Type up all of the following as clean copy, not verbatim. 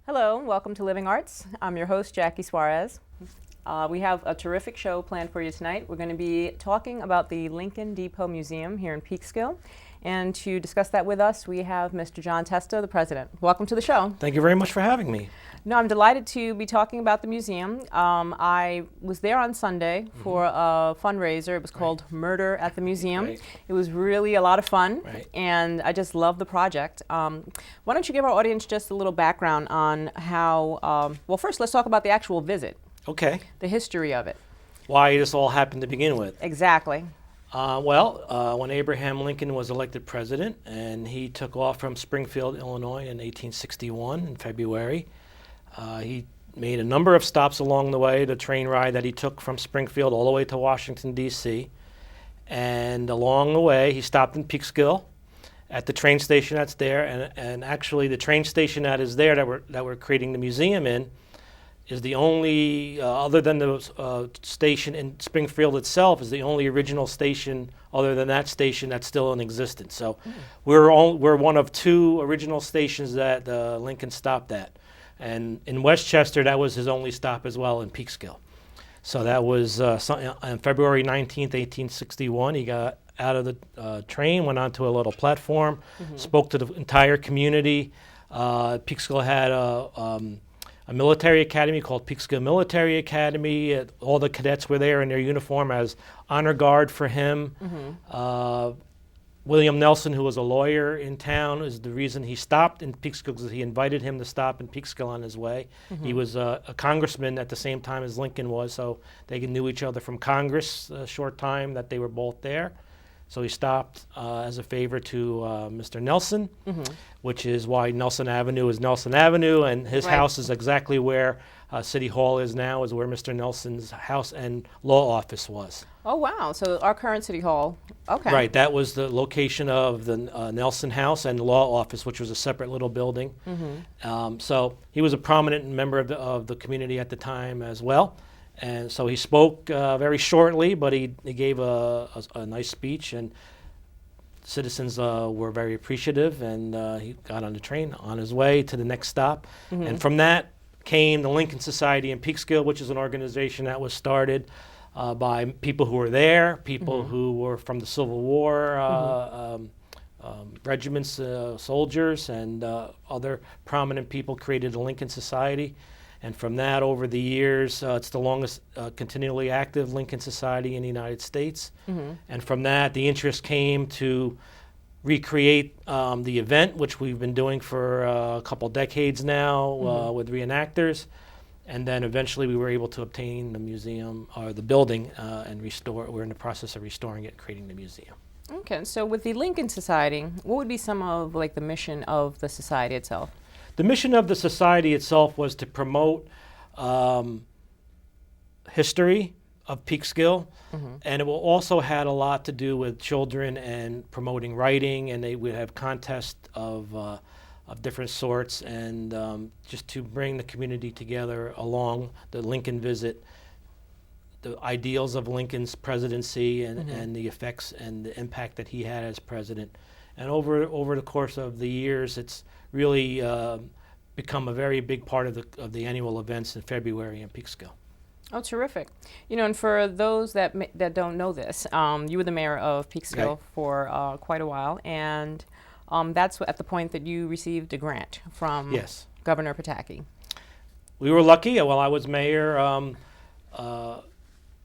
Hello, welcome to Living Arts. I'm your host, Jackie Suarez. We have a terrific show planned for you tonight. We're going to be talking about the Lincoln Depot Museum here in Peekskill. And to discuss that with us, we have Mr. John Testa, the president. Welcome to the show. Thank you very much for having me. No, I'm delighted to be talking about the museum. I was there on Sunday for a fundraiser. It was called Murder at the Museum. Right. It was really a lot of fun, Right. and I just love the project. Why don't you give our audience just a little background on how, well, first let's talk about the actual visit, Okay. the history of it. Why this all happened to begin with? Exactly. When Abraham Lincoln was elected president and he took off from Springfield, Illinois in 1861 in February, he made a number of stops along the way, the train ride that he took from Springfield all the way to Washington, D.C. And along the way, he stopped in Peekskill at the train station that's there. And actually, the train station that is there that we're creating the museum in is the only, other than the station in Springfield itself, is the only original station other than that station that's still in existence. So we're one of two original stations that Lincoln stopped at. And in Westchester, that was his only stop as well in Peekskill. So that was on February 19th, 1861. He got out of the train, went onto a little platform, spoke to the entire community. Peekskill had a military academy called Peekskill Military Academy. All the cadets were there in their uniform as honor guard for him. William Nelson, who was a lawyer in town, is the reason he stopped in Peekskill, because he invited him to stop in Peekskill on his way. He was a congressman at the same time as Lincoln was, so they knew each other from Congress a short time that they were both there. So he stopped as a favor to Mr. Nelson, which is why Nelson Avenue is Nelson Avenue, and his house is exactly where City Hall is now, is where Mr. Nelson's house and law office was. Oh, wow. So our current City Hall. Okay. Right, that was the location of the Nelson House and law office, which was a separate little building. So he was a prominent member of the community at the time as well. And so he spoke very shortly, but he gave a nice speech, and citizens were very appreciative, and he got on the train on his way to the next stop. And from that came the Lincoln Society in Peekskill, which is an organization that was started by people who were there, people who were from the Civil War regiments, soldiers, and other prominent people created the Lincoln Society. And from that, over the years, it's the longest continually active Lincoln Society in the United States. And from that, the interest came to recreate the event, which we've been doing for a couple decades now with reenactors. And then eventually we were able to obtain the museum, or the building, and restore. We're in the process of restoring it, creating the museum. Okay, so with the Lincoln Society, what would be some of like the mission of the society itself? The mission of the society itself was to promote history of Peekskill, and it also had a lot to do with children and promoting writing, and they would have contests of different sorts, and just to bring the community together along the Lincoln visit, the ideals of Lincoln's presidency and the effects and the impact that he had as president. And over the course of the years, it's really become a very big part of the annual events in February in Peekskill. Oh, terrific. You know, and for those that don't know this, you were the mayor of Peekskill for quite a while, and that's at the point that you received a grant from Governor Pataki. We were lucky. While I was mayor,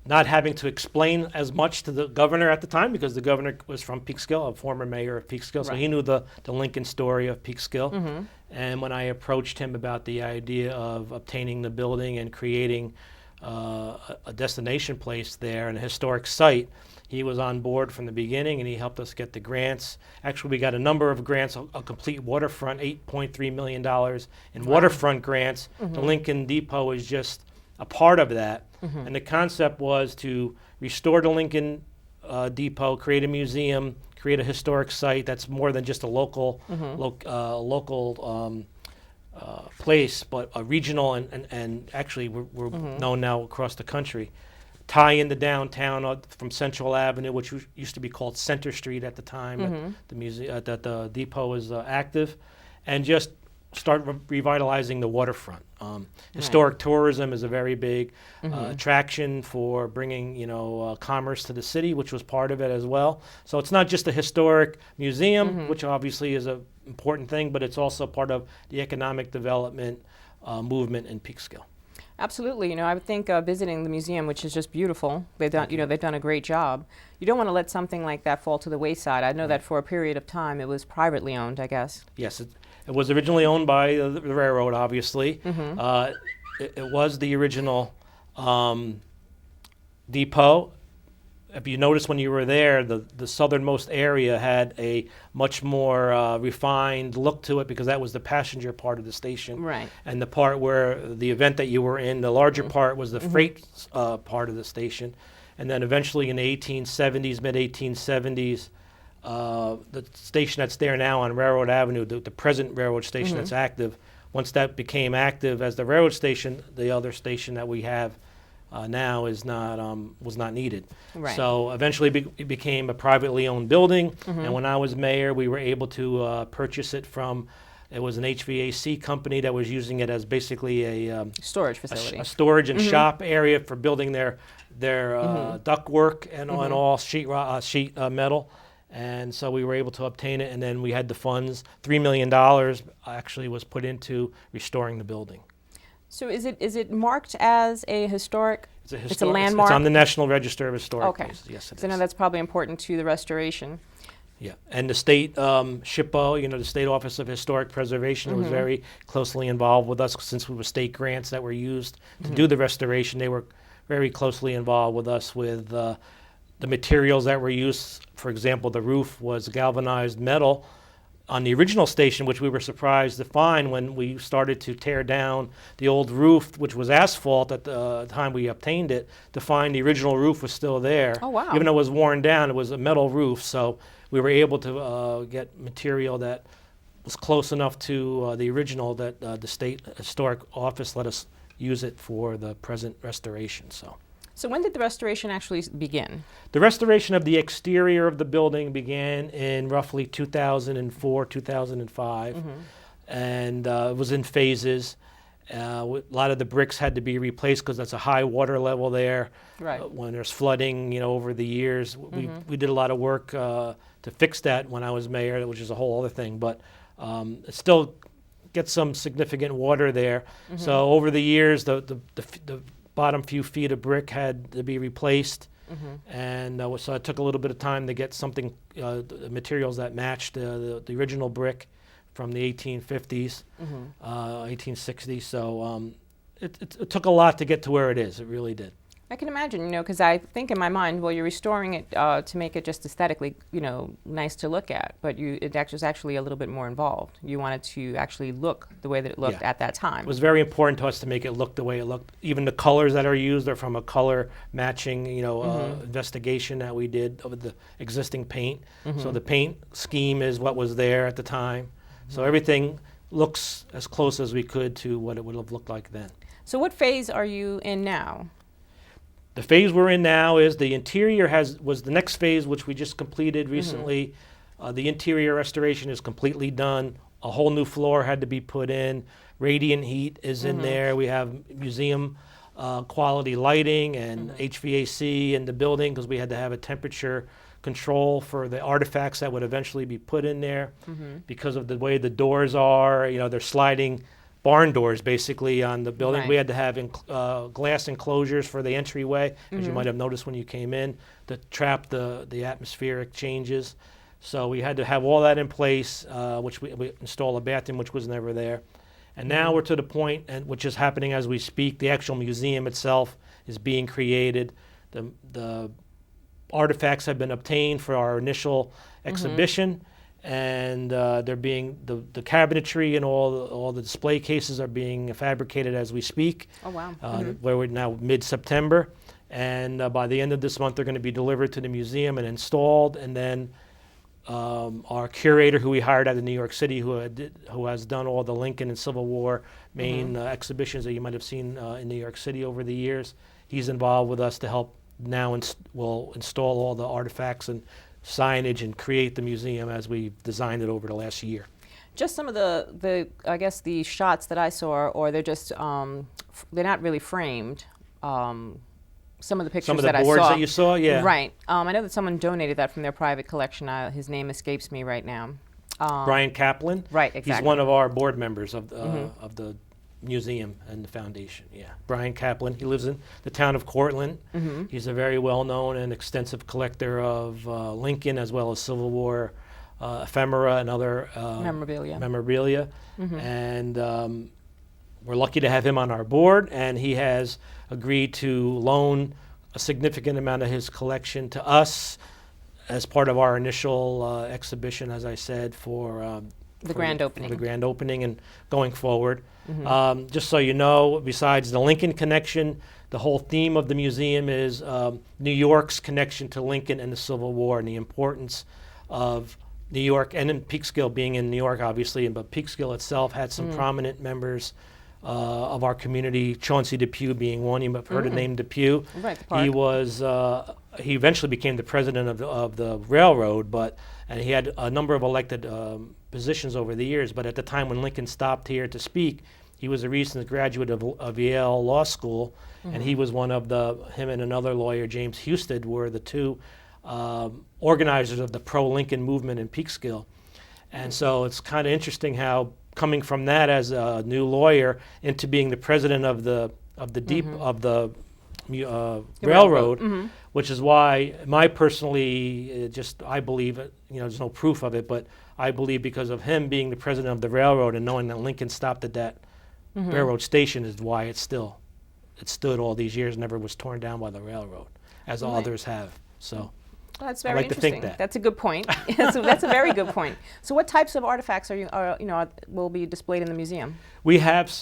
not having to explain as much to the governor at the time, because the governor was from Peekskill, a former mayor of Peekskill, so he knew the Lincoln story of Peekskill. And when I approached him about the idea of obtaining the building and creating a destination place there and a historic site, he was on board from the beginning, and he helped us get the grants. Actually, we got a number of grants, a complete waterfront, $8.3 million in waterfront grants. The Lincoln Depot is just a part of that. And the concept was to restore the Lincoln Depot, create a museum, create a historic site that's more than just a local place, but a regional, and actually we're known now across the country. Tie into downtown from Central Avenue, which used to be called Center Street at the time that the depot was active, and just start revitalizing the waterfront. Historic tourism is a very big attraction for bringing, commerce to the city, which was part of it as well. So it's not just a historic museum, which obviously is an important thing, but it's also part of the economic development movement in Peekskill. Absolutely. I would think visiting the museum, which is just beautiful, they've done a great job. You don't want to let something like that fall to the wayside. I know that for a period of time it was privately owned, I guess. Yes, it was originally owned by the railroad, obviously. It was the original depot. If you notice when you were there, the southernmost area had a much more refined look to it because that was the passenger part of the station. Right. And the part where the event that you were in, the larger part was the freight part of the station. And then eventually in the 1870s, mid-1870s, the station that's there now on Railroad Avenue, the present railroad station that's active, once that became active as the railroad station, the other station that we have now is not was not needed. Right. So eventually it became a privately owned building, and when I was mayor, we were able to purchase it from. It was an HVAC company that was using it as basically a storage facility, a storage and shop area for building their ductwork and all sheet metal. And so we were able to obtain it, and then we had the funds. $3 million actually was put into restoring the building. So is it marked as a historic? It's a landmark. It's on the National Register of Historic Places. Yes, it is. So I know that's probably important to the restoration. Yeah, and the state SHPO, the State Office of Historic Preservation, was very closely involved with us since we were state grants that were used to do the restoration. They were very closely involved with us with the materials that were used. For example, the roof was galvanized metal on the original station, which we were surprised to find when we started to tear down the old roof, which was asphalt at the time we obtained it, to find the original roof was still there. Oh, wow. Even though it was worn down, it was a metal roof, so we were able to get material that was close enough to the original that the State Historic Office let us use it for the present restoration. So when did the restoration actually begin? The restoration of the exterior of the building began in roughly 2004, 2005, and it was in phases. A lot of the bricks had to be replaced because that's a high water level there. Right. When there's flooding, over the years, we did a lot of work to fix that when I was mayor, which is a whole other thing. But it still gets some significant water there. So over the years, the bottom few feet of brick had to be replaced, and so it took a little bit of time to get something, materials that matched the original brick from the 1850s, 1860s. So it took a lot to get to where it is. It really did. I can imagine, because I think in my mind, well, you're restoring it to make it just aesthetically, nice to look at, but it was actually a little bit more involved. You wanted to actually look the way that it looked at that time. It was very important to us to make it look the way it looked. Even the colors that are used are from a color matching, investigation that we did of the existing paint. So the paint scheme is what was there at the time. So everything looks as close as we could to what it would have looked like then. So what phase are you in now? The phase we're in now is the interior was the next phase, which we just completed recently. The interior restoration is completely done. A whole new floor had to be put in. Radiant heat is in there. We have museum quality lighting and HVAC in the building because we had to have a temperature control for the artifacts that would eventually be put in there. Because of the way the doors are, they're sliding barn doors basically on the building. Right. We had to have glass enclosures for the entryway, as you might have noticed when you came in, to trap the atmospheric changes. So we had to have all that in place, which we installed a bathroom, which was never there. And now we're to the point, and which is happening as we speak, the actual museum itself is being created. The artifacts have been obtained for our initial exhibition, and they're being the cabinetry and all the display cases are being fabricated as we speak. Oh wow! Where we're now mid-September, and by the end of this month they're going to be delivered to the museum and installed. And then our curator, who we hired out of New York City, who has done all the Lincoln and Civil War main exhibitions that you might have seen in New York City over the years, he's involved with us to help now. We'll install all the artifacts and signage and create the museum as we've designed it over the last year. Just some of the I guess the shots that I saw, or they're just they're not really framed. Some of the pictures Some of that the I boards saw. that you saw, yeah. Right. I know that someone donated that from their private collection. His name escapes me right now. Brian Kaplan. Right, exactly. He's one of our board members of the museum and the foundation. Yeah, Brian Kaplan. He lives in the town of Cortland. He's a very well-known and extensive collector of Lincoln as well as Civil War ephemera and other memorabilia. And we're lucky to have him on our board, and he has agreed to loan a significant amount of his collection to us as part of our initial exhibition, as I said, for the grand opening. For the grand opening and going forward. Just so you know, besides the Lincoln connection, the whole theme of the museum is New York's connection to Lincoln and the Civil War and the importance of New York, and in Peekskill being in New York, obviously, but Peekskill itself had some prominent members of our community, Chauncey Depew being one. You might have heard the name Depew. Right, the park. He was he eventually became the president of the railroad, and he had a number of elected positions over the years. But at the time when Lincoln stopped here to speak, he was a recent graduate of Yale Law School, and he was one of him and another lawyer, James Husted, were the two organizers of the pro-Lincoln movement in Peekskill. And so it's kind of interesting how coming from that as a new lawyer into being the president of the railroad, which is why I believe it, there's no proof of it, but I believe because of him being the president of the railroad and knowing that Lincoln stopped at that railroad station is why it stood all these years, never was torn down by the railroad, as others have. So that's I very like to interesting. think that. That's a good point. That's a very good point. So, what types of artifacts will be displayed in the museum? We have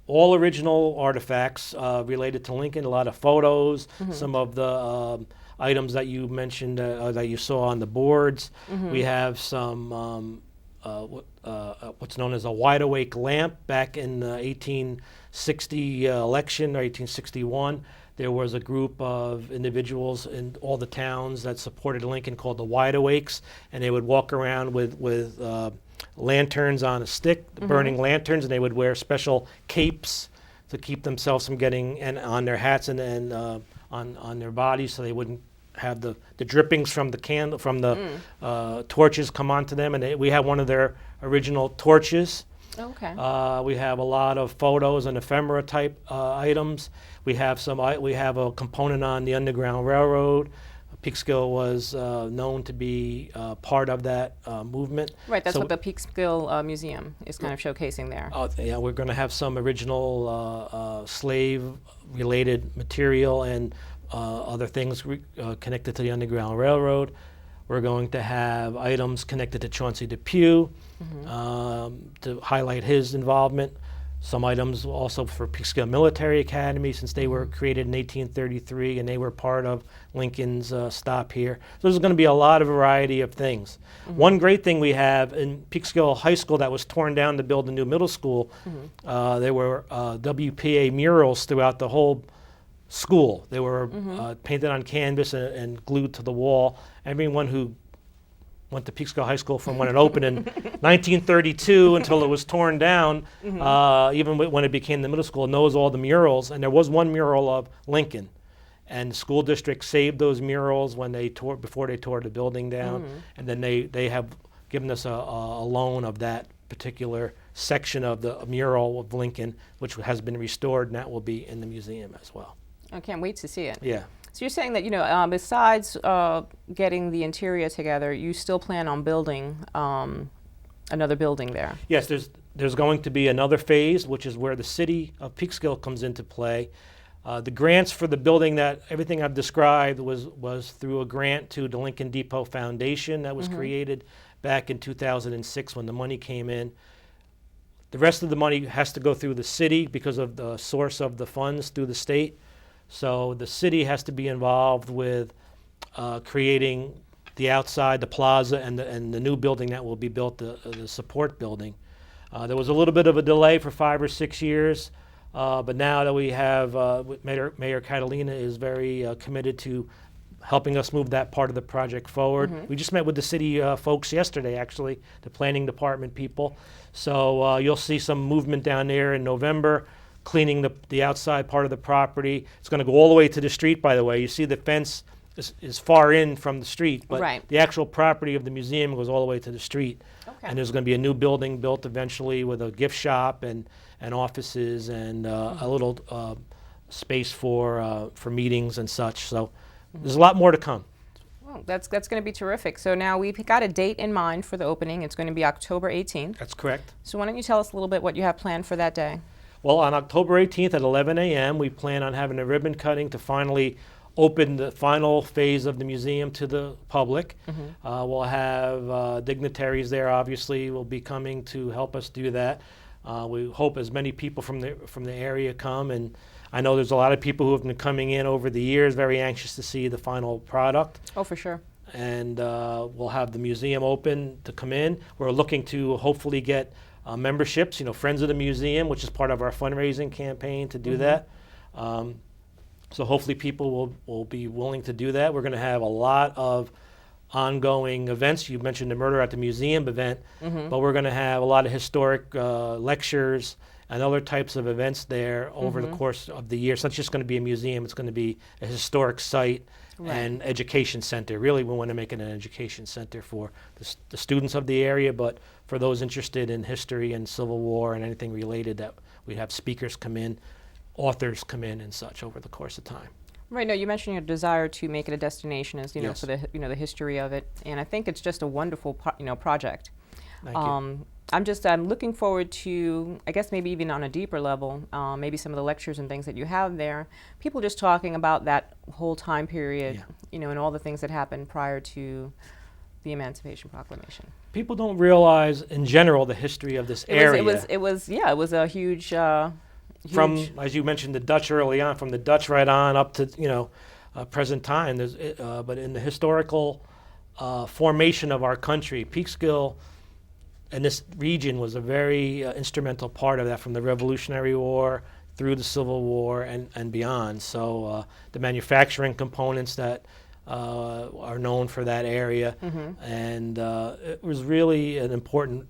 all original artifacts related to Lincoln. A lot of photos. Some of the items that you mentioned that you saw on the boards. We have some what's known as a wide awake lamp back in the 1860 election or 1861. There was a group of individuals in all the towns that supported Lincoln called the Wide Awakes, and they would walk around with lanterns on a stick, burning lanterns, and they would wear special capes to keep themselves from getting on their hats and on their bodies, so they wouldn't have the drippings from the torches come onto them. And we have one of their original torches. Okay. We have a lot of photos and ephemera type items. We have a component on the Underground Railroad. Peekskill was known to be part of that movement. Right, that's what the Peekskill Museum is kind of showcasing there. Yeah, we're going to have some original slave-related material and other things connected to the Underground Railroad. We're going to have items connected to Chauncey Depew to highlight his involvement. Some items also for Peekskill Military Academy, since they were created in 1833 and they were part of Lincoln's stop here. So there's going to be a lot of variety of things. One great thing we have in Peekskill High School that was torn down to build a new middle school, there were WPA murals throughout the whole school. They were painted on canvas and glued to the wall. Everyone who went to Peekskill High School from when it opened in 1932 until it was torn down, even when it became the middle school, knows all the murals. And there was one mural of Lincoln. And the school district saved those murals before they tore the building down. And then they have given us a loan of that particular section of the mural of Lincoln, which has been restored, and that will be in the museum as well. I can't wait to see it. Yeah. So you're saying that, besides getting the interior together, you still plan on building another building there? Yes, there's going to be another phase, which is where the city of Peekskill comes into play. The grants for the building, everything I've described was through a grant to the Lincoln Depot Foundation that was created back in 2006 when the money came in. The rest of the money has to go through the city because of the source of the funds through the state. So the city has to be involved with creating the outside, the plaza, and the new building that will be built, the support building. There was a little bit of a delay for 5 or 6 years, but now that we have Mayor Catalina is very committed to helping us move that part of the project forward. We just met with the city folks yesterday, actually, the planning department people. So you'll see some movement down there in November, cleaning the outside part of the property. It's going to go all the way to the street, by the way. You see the fence is far in from the street, but the actual property of the museum goes all the way to the street. And there's going to be a new building built eventually with a gift shop and offices and a little space for meetings and such. So there's a lot more to come. Well, that's going to be terrific. So now we've got a date in mind for the opening. It's going to be October 18th. That's correct. So why don't you tell us a little bit what you have planned for that day? Well, on October 18th at 11 a.m., we plan on having a ribbon cutting to finally open the final phase of the museum to the public. We'll have dignitaries there, obviously, will be coming to help us do that. We hope as many people from the area come, and I know there's a lot of people who have been coming in over the years, very anxious to see the final product. Oh, for sure. And we'll have the museum open to come in. We're looking to hopefully get memberships, Friends of the Museum, which is part of our fundraising campaign to do that. So hopefully people will be willing to do that. We're going to have a lot of ongoing events. You mentioned the Murder at the Museum event, but we're going to have a lot of historic lectures and other types of events there over the course of the year. So it's just going to be a museum. It's going to be a historic site and education center. Really, we want to make it an education center for the students of the area, but for those interested in history and Civil War and anything related, that we have speakers come in, authors come in and such over the course of time. Right. No, you mentioned your desire to make it a destination, as Yes. for the the history of it, and I think it's just a wonderful project. Thank you. I'm looking forward to, I guess maybe even on a deeper level, maybe some of the lectures and things that you have there. People just talking about that whole time period, and all the things that happened prior to the Emancipation Proclamation. People don't realize, in general, the history of this area. It was a huge. From, as you mentioned, the Dutch early on, from the Dutch right on up to present time. But in the historical formation of our country, Peekskill and this region was a very instrumental part of that, from the Revolutionary War through the Civil War and beyond. So the manufacturing components that are known for that area, and it was really an important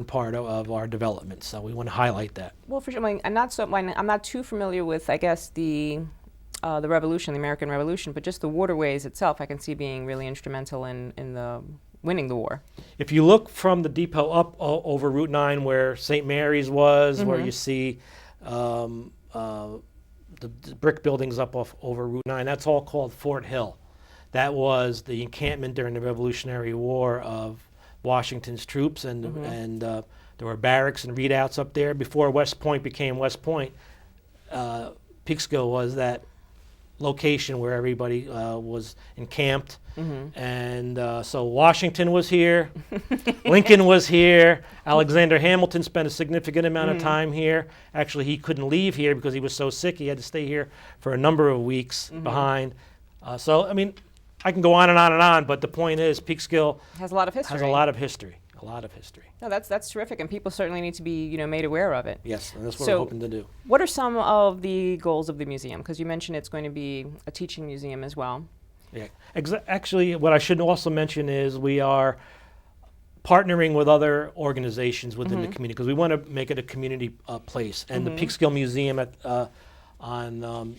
part of our development. So we want to highlight that. Well, for sure. I'm not too familiar with, I guess, the Revolution, the American Revolution, but just the waterways itself, I can see being really instrumental in the winning the war. If you look from the depot up over Route 9, where St. Mary's was, where you see the brick buildings up over Route 9, that's all called Fort Hill. That was the encampment during the Revolutionary War of Washington's troops, and there were barracks and readouts up there. Before West Point became West Point, Peekskill was that location where everybody was encamped. And so Washington was here, Lincoln was here, Alexander Hamilton spent a significant amount of time here. Actually, he couldn't leave here because he was so sick. He had to stay here for a number of weeks behind. So, I mean, I can go on and on and on, but the point is, Peekskill has a lot of history. Has a lot of history. A lot of history. No, that's terrific, and people certainly need to be made aware of it. Yes, and that's what we're hoping to do. What are some of the goals of the museum? Because you mentioned it's going to be a teaching museum as well. Yeah, actually, what I should also mention is we are partnering with other organizations within the community, because we want to make it a community place. And the Peekskill Museum on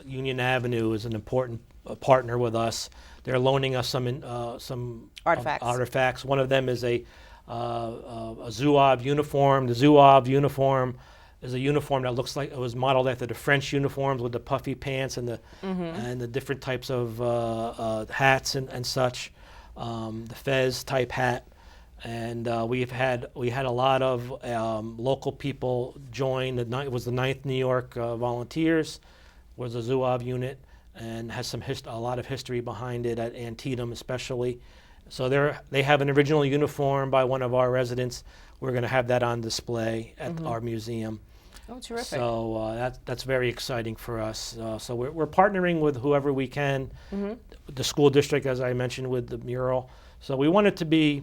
Union Avenue is an important partner with us. They're loaning us some artifacts. One of them is a Zouave uniform. The Zouave uniform is a uniform that looks like it was modeled after the French uniforms with the puffy pants and the different types of hats and such. The Fez type hat. And we had a lot of local people join. It was the 9th New York Volunteers, was a Zouave unit, and has a lot of history behind it at Antietam especially. So they have an original uniform by one of our residents. We're going to have that on display at our museum. Oh, terrific. So that's very exciting for us. So we're partnering with whoever we can, the school district, as I mentioned, with the mural. So we want it to be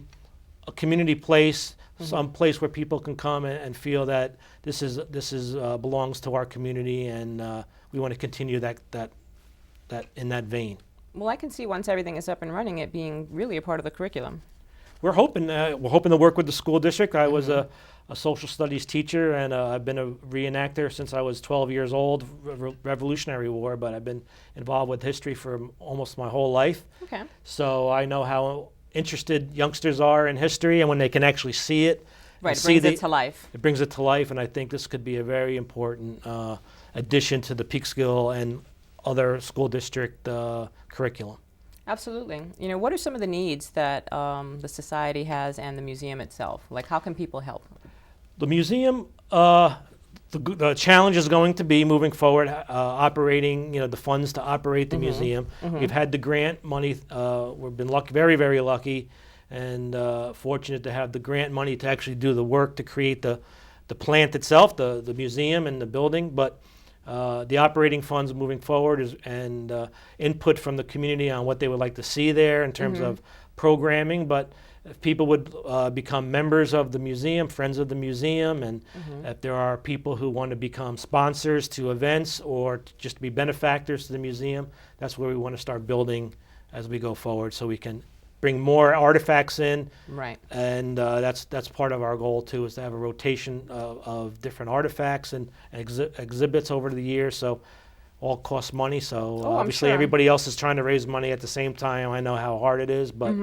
a community place, some place where people can come and feel that this belongs to our community, and we want to continue that in that vein. Well, I can see once everything is up and running, it being really a part of the curriculum. We're hoping to work with the school district. I was a social studies teacher, and I've been a reenactor since I was 12 years old, Revolutionary War, but I've been involved with history for almost my whole life. Okay. So I know how interested youngsters are in history, and when they can actually see it. Right, it brings it to life. It brings it to life, and I think this could be a very important addition to the Peekskill and other school district curriculum. Absolutely. You know, what are some of the needs that the society has and the museum itself? Like, how can people help? The museum, the challenge is going to be moving forward, operating, the funds to operate the museum. We've had the grant money. We've been lucky, very, very lucky, and fortunate to have the grant money to actually do the work to create the plant itself, the museum and the building. But the operating funds moving forward and input from the community on what they would like to see there in terms of programming. But if people would become members of the museum, friends of the museum, and if there are people who want to become sponsors to events or just to be benefactors to the museum, that's where we want to start building as we go forward, so we can bring more artifacts in. Right. And that's part of our goal too, is to have a rotation of different artifacts and exhibits over the years. So all costs money. So obviously everybody else is trying to raise money at the same time. I know how hard it is, but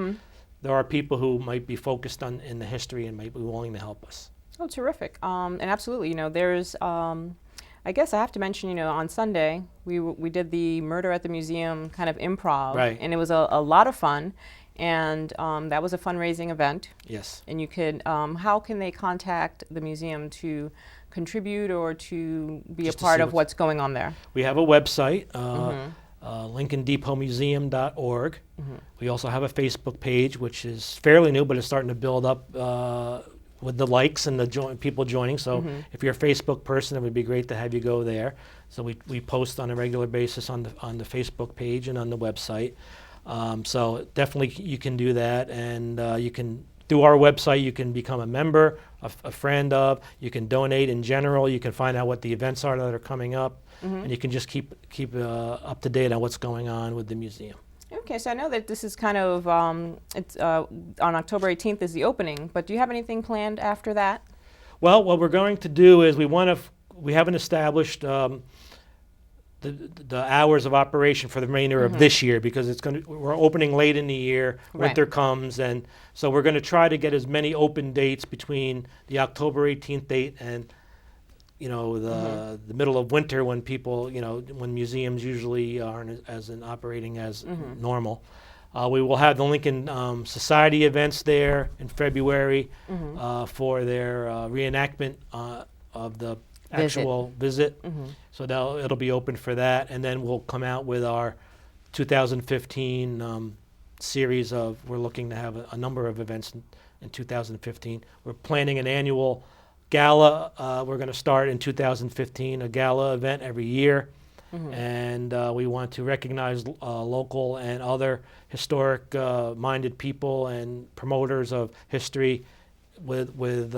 there are people who might be focused in the history and might be willing to help us. Oh, terrific. And absolutely, there's, I guess I have to mention, on Sunday, we did the Murder at the Museum kind of improv. Right. And it was a lot of fun. And that was a fundraising event. Yes. And you could, how can they contact the museum to contribute or to be a part of what's going on there? We have a website, LincolnDepotMuseum.org. We also have a Facebook page, which is fairly new, but it's starting to build up with the likes and the people joining. So if you're a Facebook person, it would be great to have you go there. So we post on a regular basis on the Facebook page and on the website. So definitely you can do that, and you can, through our website, you can become a member, a friend of, you can donate in general, you can find out what the events are that are coming up, and you can just keep up to date on what's going on with the museum. Okay, so I know that this is kind of, it's on October 18th is the opening, but do you have anything planned after that? Well, what we're going to do is we haven't established the hours of operation for the remainder of this year, because we're opening late in the year, winter comes, and so we're going to try to get as many open dates between the October 18th date and the middle of winter, when people, when museums usually aren't as operating as normal. We will have the Lincoln Society events there in February for their reenactment of the actual visit. So it'll be open for that, and then we'll come out with our 2015 series of, we're looking to have a number of events in 2015. We're planning an annual gala. We're going to start in 2015, a gala event every year, and we want to recognize local and other historic minded people and promoters of history with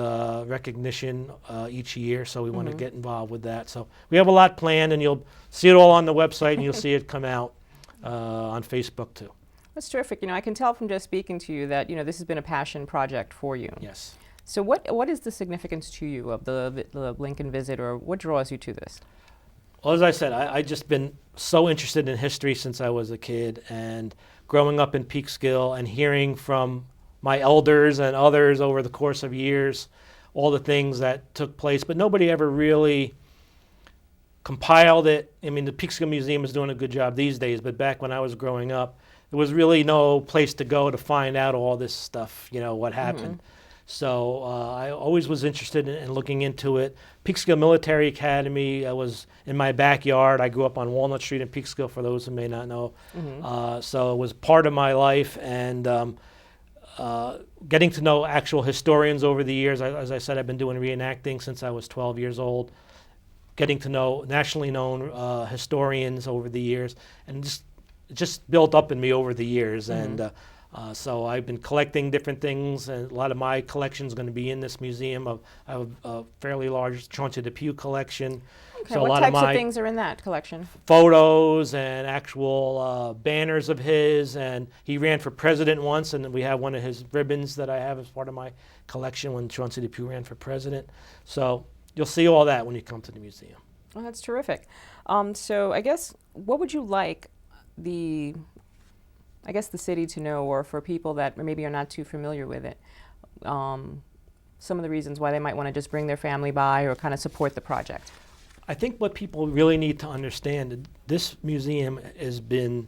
recognition each year, so we want to get involved with that. So we have a lot planned, and you'll see it all on the website, and you'll see it come out on Facebook too. That's terrific. I can tell from just speaking to you that this has been a passion project for you. Yes. So what is the significance to you of the Lincoln visit, or what draws you to this? Well, as I said, I've just been so interested in history since I was a kid, and growing up in Peekskill and hearing from my elders and others over the course of years, all the things that took place, but nobody ever really compiled it. I mean, the Peekskill Museum is doing a good job these days, but back when I was growing up, there was really no place to go to find out all this stuff, what happened. So I always was interested in looking into it. Peekskill Military Academy was in my backyard. I grew up on Walnut Street in Peekskill, for those who may not know. So it was part of my life, and getting to know actual historians over the years. As I said, I've been doing reenacting since I was 12 years old. Getting to know nationally known historians over the years, and just built up in me over the years. And So I've been collecting different things, and a lot of my collection is going to be in this museum. I have a fairly large Chauncey Depew collection. Okay, So what a lot types of of my things are in that collection? photos and actual banners of his, and he ran for president once, and we have one of his ribbons that I have as part of my collection when Chauncey Depew ran for president. So you'll see all that when you come to the museum. Oh, that's terrific. So I guess, what would you like the city to know, or for people that maybe are not too familiar with it, some of the reasons why they might want to just bring their family by or kind of support the project? I think what people really need to understand, this museum has been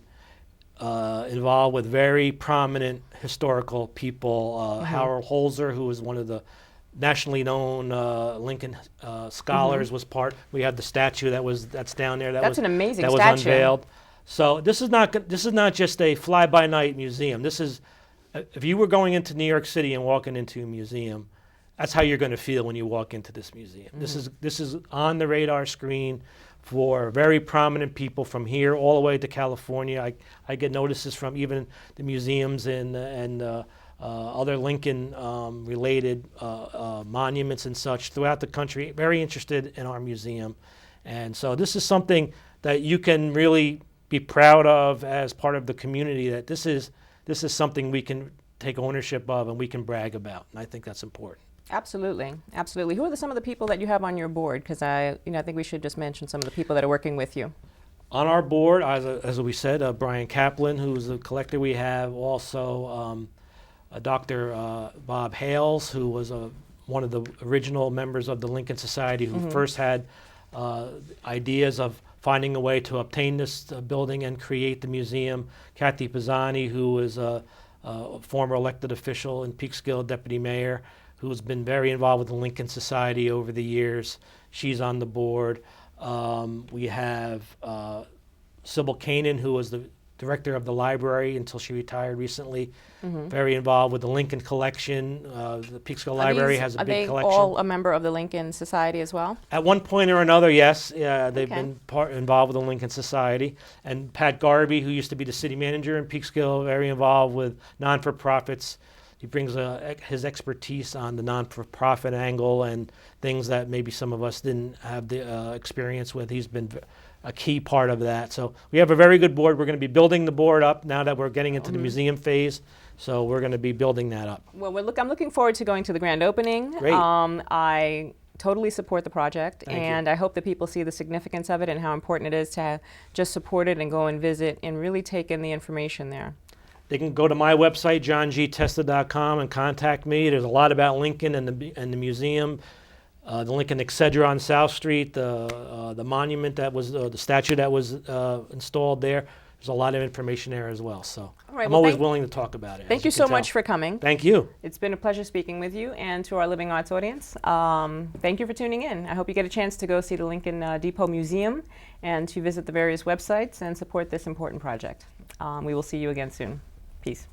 involved with very prominent historical people. Harold Holzer, who was one of the nationally known Lincoln scholars, was part. We have the statue that's down there. That's an amazing that statue. was unveiled. So this is not just a fly-by-night museum. This is, if you were going into New York City and walking into a museum, that's how you're going to feel when you walk into this museum. This is on the radar screen for very prominent people from here all the way to California. I get notices from even the museums and other Lincoln related monuments and such throughout the country, very interested in our museum. And so this is something that you can really be proud of as part of the community, that this is something we can take ownership of and we can brag about. And I think that's important. Absolutely, absolutely. Who are some of the people that you have on your board? Because I think we should just mention some of the people that are working with you. On our board, as we said, Brian Kaplan, who's the collector. We have also Dr. Bob Hales, who was one of the original members of the Lincoln Society, who first had ideas of finding a way to obtain this building and create the museum. Kathy Pisani, who was a former elected official in Peekskill, deputy mayor, who's been very involved with the Lincoln Society over the years. She's on the board. We have Sybil Kanan, who was the director of the library until she retired recently, very involved with the Lincoln collection. The Peekskill Library has a big collection. Are they all a member of the Lincoln Society as well? At one point or another, yes. They've been involved with the Lincoln Society. And Pat Garvey, who used to be the city manager in Peekskill, very involved with non-for-profits. He brings his expertise on the non-for-profit angle and things that maybe some of us didn't have the experience with. He's been a key part of that. So we have a very good board. We're going to be building the board up now that we're getting into the museum phase. So we're going to be building that up. Well, I'm looking forward to going to the grand opening. Great. I totally support the project, Thank I hope that people see the significance of it and how important it is to just support it and go and visit and really take in the information there. They can go to my website, johntesta.com, and contact me. There's a lot about Lincoln and the museum, the Lincoln Excedra on South Street, the monument that was, the statue that was installed there. There's a lot of information there as well. So I'm always willing to talk about it. Thank you so much for coming. Thank you. It's been a pleasure speaking with you, and to our Living Arts audience, thank you for tuning in. I hope you get a chance to go see the Lincoln Depot Museum and to visit the various websites and support this important project. We will see you again soon. Peace.